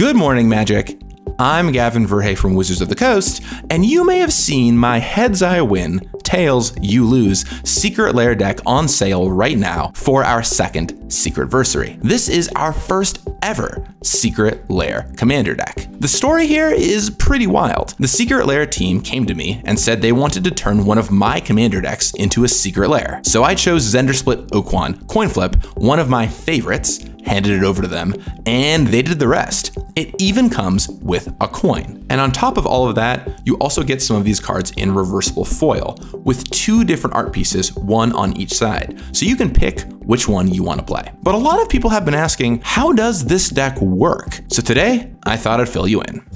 Good morning, Magic. I'm Gavin Verhey from Wizards of the Coast, and you may have seen my Heads I Win, Tails You Lose Secret Lair deck on sale right now for our second Secretaversary. This is our first ever Secret Lair commander deck. The story here is pretty wild. The Secret Lair team came to me and said they wanted to turn one of my commander decks into a Secret Lair. So I chose Zndrsplt Okaun coin flip, one of my favorites, handed it over to them, and they did the rest. It even comes with a coin. And on top of all of that, you also get some of these cards in reversible foil with two different art pieces, one on each side. So you can pick which one you want to play. But a lot of people have been asking, how does this deck work? So today, I thought I'd fill you in.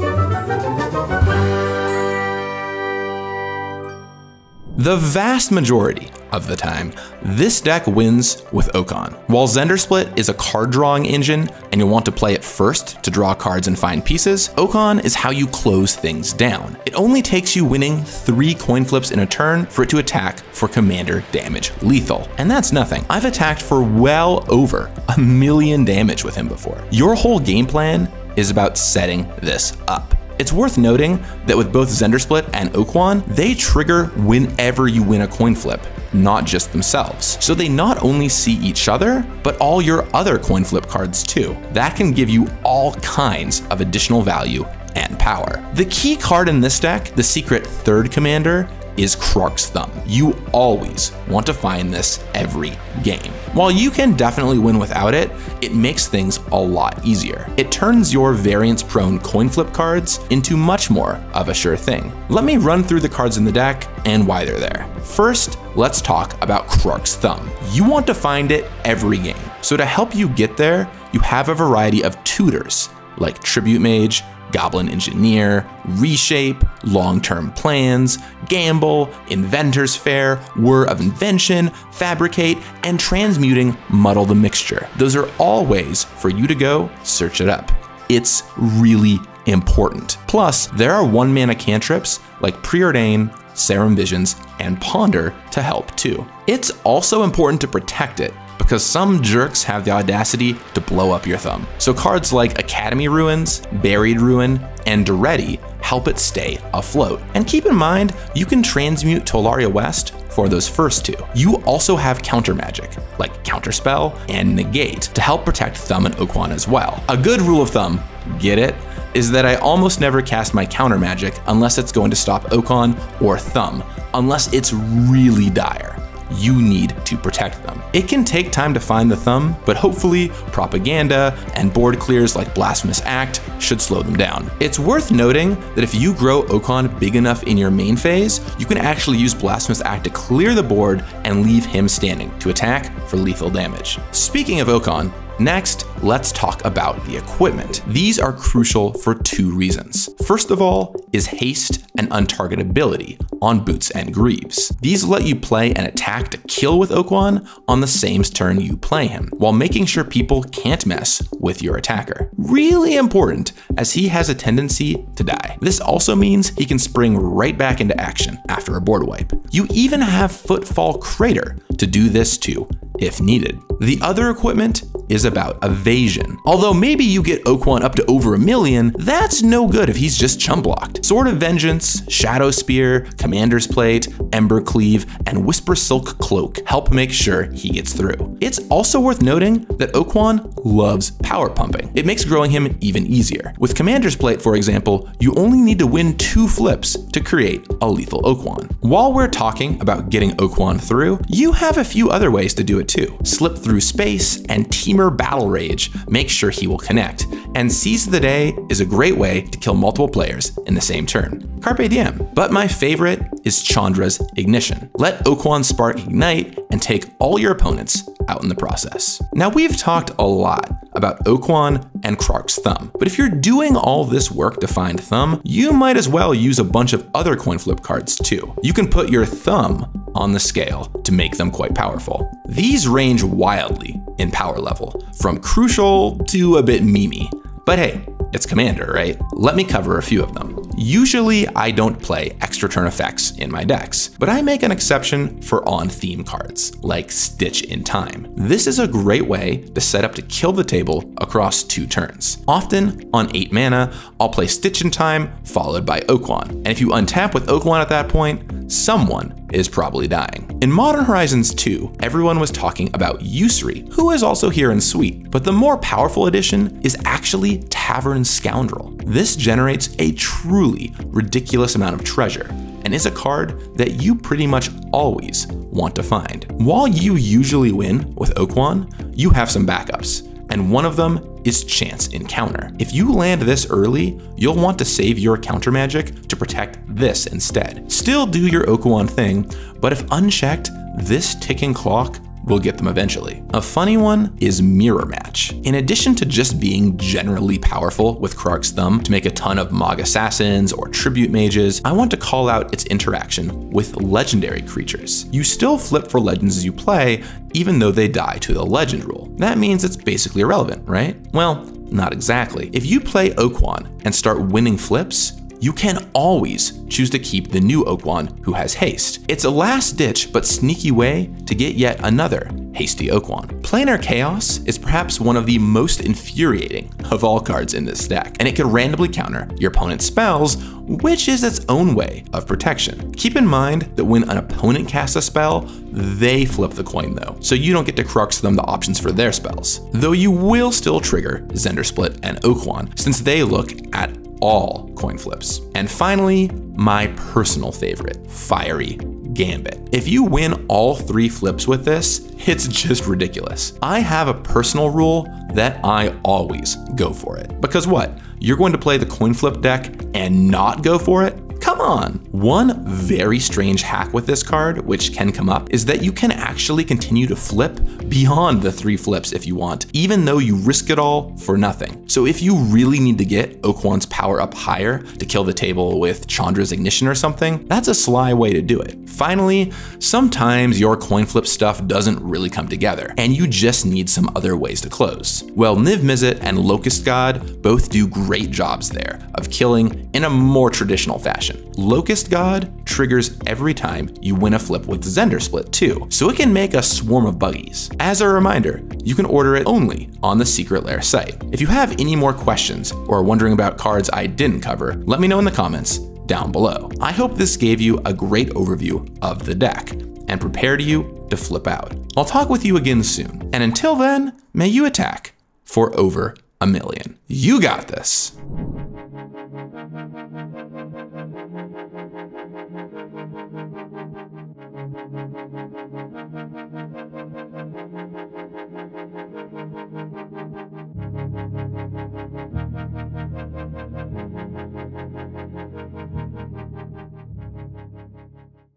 The vast majority of the time, this deck wins with Okaun. While Zndrsplt is a card drawing engine and you'll want to play it first to draw cards and find pieces, Okaun is how you close things down. It only takes you winning 3 coin flips in a turn for it to attack for commander damage lethal. And that's nothing. I've attacked for well over 1 million damage with him before. Your whole game plan is about setting this up. It's worth noting that with both Zndrsplt and Okaun, they trigger whenever you win a coin flip, not just themselves. So they not only see each other, but all your other coin flip cards too. That can give you all kinds of additional value and power. The key card in this deck, the secret third commander, is Krark's Thumb. You always want to find this every game. While you can definitely win without it, it makes things a lot easier. It turns your variance-prone coin flip cards into much more of a sure thing. Let me run through the cards in the deck and why they're there. First, let's talk about Krark's Thumb. You want to find it every game. So to help you get there, you have a variety of tutors like Tribute Mage, Goblin Engineer, Reshape, Long-Term Plans, Gamble, Inventor's Fair, Whir of Invention, Fabricate, and Transmuting Muddle the Mixture. Those are all ways for you to go search it up. It's really important. Plus, there are 1-mana cantrips like Preordain, Serum Visions, and Ponder to help too. It's also important to protect it, because some jerks have the audacity to blow up your thumb. So cards like Academy Ruins, Buried Ruin, and Duretti help it stay afloat. And keep in mind, you can transmute Tolaria West for those first two. You also have counter magic, like Counterspell and Negate, to help protect Thumb and Okaun as well. A good rule of thumb, get it, is that I almost never cast my counter magic unless it's going to stop Okaun or Thumb, unless it's really dire. You need to protect them. It can take time to find the Thumb, but hopefully propaganda and board clears like Blasphemous Act should slow them down. It's worth noting that if you grow Okaun big enough in your main phase, you can actually use Blasphemous Act to clear the board and leave him standing to attack for lethal damage. Speaking of Okaun, next, let's talk about the equipment. These are crucial for 2 reasons. First of all is haste and untargetability on Boots and Greaves. These let you play an attack to kill with Okaun on the same turn you play him, while making sure people can't mess with your attacker. Really important, as he has a tendency to die. This also means he can spring right back into action after a board wipe. You even have Footfall Crater to do this too, if needed. The other equipment is about evasion. Although maybe you get Okaun up to over 1 million, that's no good if he's just chump blocked. Sword of Vengeance, Shadow Spear, Commander's Plate, Ember Cleave, and Whisper Silk Cloak help make sure he gets through. It's also worth noting that Okaun loves power pumping. It makes growing him even easier. With Commander's Plate, for example, you only need to win 2 flips to create a lethal Okaun. While we're talking about getting Okaun through, you have a few other ways to do it too. Slip Through Space and Teamer Battle Rage make sure he will connect, and Seize the Day is a great way to kill multiple players in the same turn. Carpe diem. But my favorite is Chandra's Ignition. Let Okaun spark Ignite and take all your opponents out in the process. Now, we've talked a lot about Okaun and Krark's Thumb, but if you're doing all this work to find Thumb, you might as well use a bunch of other coin flip cards too. You can put your Thumb on the scale to make them quite powerful. These range wildly in power level, from crucial to a bit memey. But hey, it's Commander, right? Let me cover a few of them. Usually I don't play extra turn effects in my decks, but I make an exception for on-theme cards, like Stitch in Time. This is a great way to set up to kill the table across 2 turns. Often, on 8 mana, I'll play Stitch in Time followed by Okaun, and if you untap with Okaun at that point, someone is probably dying. In Modern Horizons 2, everyone was talking about Usury, who is also here in Suite, but the more powerful addition is actually Tavern Scoundrel. This generates a truly ridiculous amount of treasure, and is a card that you pretty much always want to find. While you usually win with Okaun, you have some backups, and one of them is Chance Encounter. If you land this early, you'll want to save your counter magic to protect this instead. Still do your Okaun thing, but if unchecked, this ticking clock will get them eventually. A funny one is Mirror Match. In addition to just being generally powerful with Krark's Thumb to make a ton of Mog Assassins or Tribute Mages, I want to call out its interaction with legendary creatures. You still flip for legends as you play, even though they die to the legend rule. That means it's basically irrelevant, right? Well, not exactly. If you play Okaun and start winning flips, you can always choose to keep the new Okaun who has haste. It's a last ditch but sneaky way to get yet another hasty Okaun. Planar Chaos is perhaps one of the most infuriating of all cards in this deck, and it can randomly counter your opponent's spells, which is its own way of protection. Keep in mind that when an opponent casts a spell, they flip the coin though, so you don't get to crux them the options for their spells. Though you will still trigger Zndrsplt and Okaun, since they look at all coin flips. And finally, my personal favorite, Fiery Gambit. If you win all 3 flips with this, it's just ridiculous. I have a personal rule that I always go for it. Because what? You're going to play the coin flip deck and not go for it? Come on. One very strange hack with this card, which can come up, is that you can actually continue to flip beyond the 3 flips if you want, even though you risk it all for nothing. So if you really need to get Okaun's power up higher to kill the table with Chandra's Ignition or something, that's a sly way to do it. Finally, sometimes your coin flip stuff doesn't really come together, and you just need some other ways to close. Well, Niv Mizzet and Locust God both do great jobs there of killing in a more traditional fashion. Locust God triggers every time you win a flip with Zndrsplt too, so it can make a swarm of buggies. As a reminder, you can order it only on the Secret Lair site. If you have any more questions or are wondering about cards I didn't cover, let me know in the comments down below. I hope this gave you a great overview of the deck and prepared you to flip out. I'll talk with you again soon, and until then, may you attack for over 1,000,000. You got this.